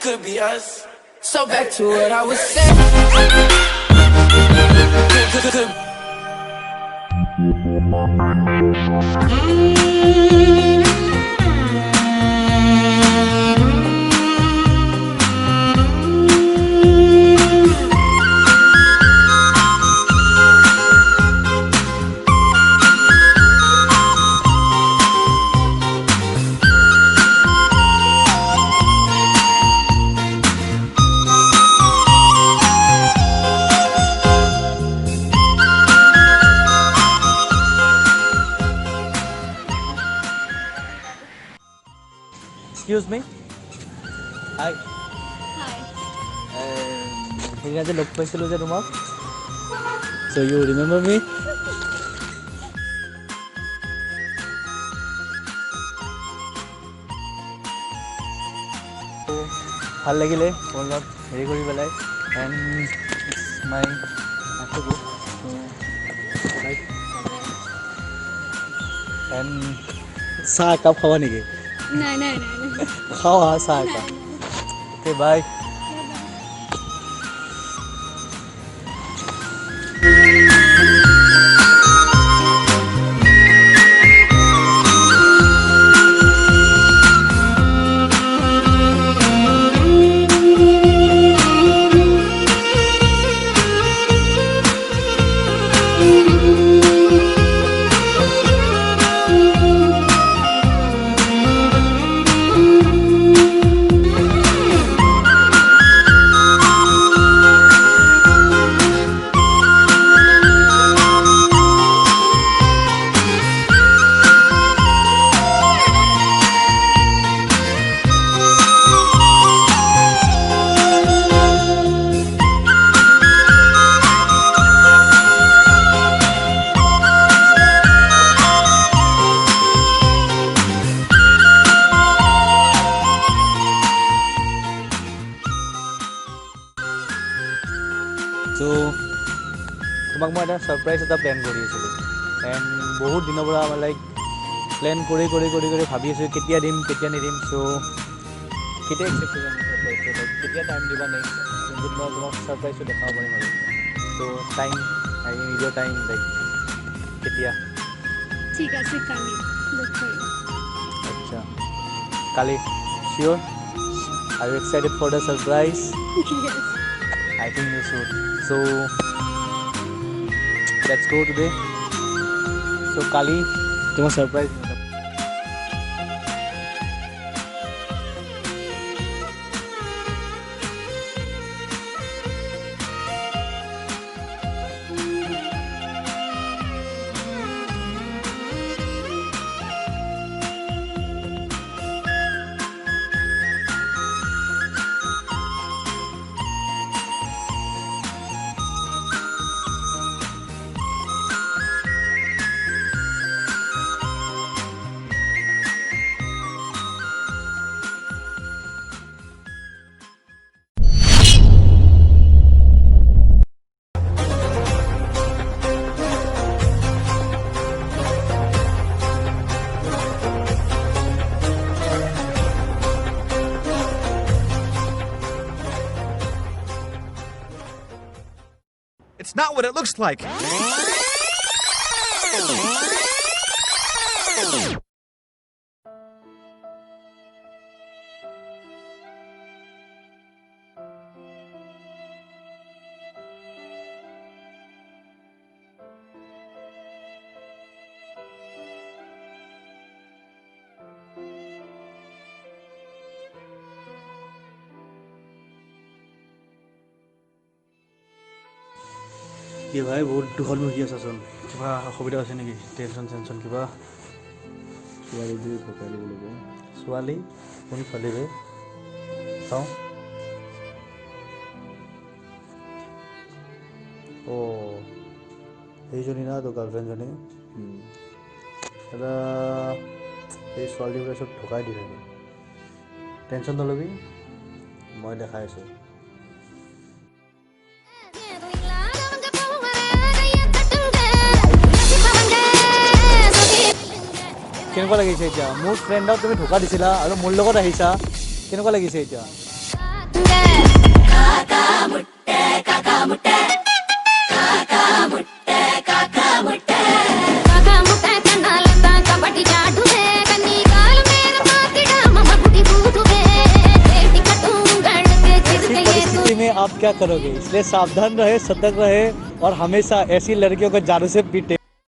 could be us. So back to what I was saying. Excuse me. Hi. Hi. সেইদিনা যে লগ পাইছিলোঁ যে তোমাক so you remember me? ভাল লাগিলে মোৰ লগত হেৰি কৰি পেলাই and it's my good right and চাহ একাপ খাবা নেকি? নাই নাই নাই নাই খাওয়া চাহ একাপ okay bye. So তোমাক মই এটা সারপ্রাইজ এটা প্ল্যান কৰি আছিলোঁ এণ্ড বহুত দিনৰ পৰা আমাৰ লাইক প্ল্যান কৰি ভাবি আছোঁ কেতিয়া দিম কেতিয়া নিদিম চ' কেতিয়া একচেপ্ট কৰিম সাৰপ্ৰাইজটো লাইক কেতিয়া টাইম দিবা নেক্সট যোনটোত মই তোমাক সাৰপ্ৰাইজটো দেখাব পাৰিম আৰু চ' টাইম আই নিজৰ টাইম লাইক কেতিয়া ঠিক আছে কালি লগ কৰিম আচ্ছা কালি sure are you excited for the surprise I think you should. So let's go today. So Kali, tomorrow surprise. It's not what it looks like. কি ভাই বহুত দুখত বহি আছাচোন কিবা অসুবিধা আছে নেকি টেনশ্যন চেনশ্যন কিবা ছোৱালী ভকাই দিব লাগিব ছোৱালী কোন ছোৱালী বে চাওঁ অঁ সেইজনী না তোৰ গাৰ্লফ্ৰেণ্ডজনী দাদা এই ছোৱালীবোৰে চব ঢুকাই দি থাকে টেনশ্যন নল'বি মই দেখাই আছোঁ কেনেকুৱা লাগিছে এতিয়া মোৰ ফ্ৰেণ্ডক তুমি ঢোকা দিছিলা আৰু মোৰ লগত আহিছা কেনেকুৱা লাগিছে এতিয়া முட்டை காக்கா முட்டை காக்கா முட்டை காக்கா முட்டை காக்கா முட்டை காக்கா முட்டை கண்ணால தான் கபடி ஆடுவே கண்ணி கால் மேல பாத்திடா மம்மா குட்டி பூதுவே தேடி கட்டுங்களுக்கு ऐसी சிறுகையே परिस्थिति में आप क्या करोगे? इसलिए सावधान रहे, सतर्क रहे और हमेशा ऐसी लड़कियों को जादू से पीटे।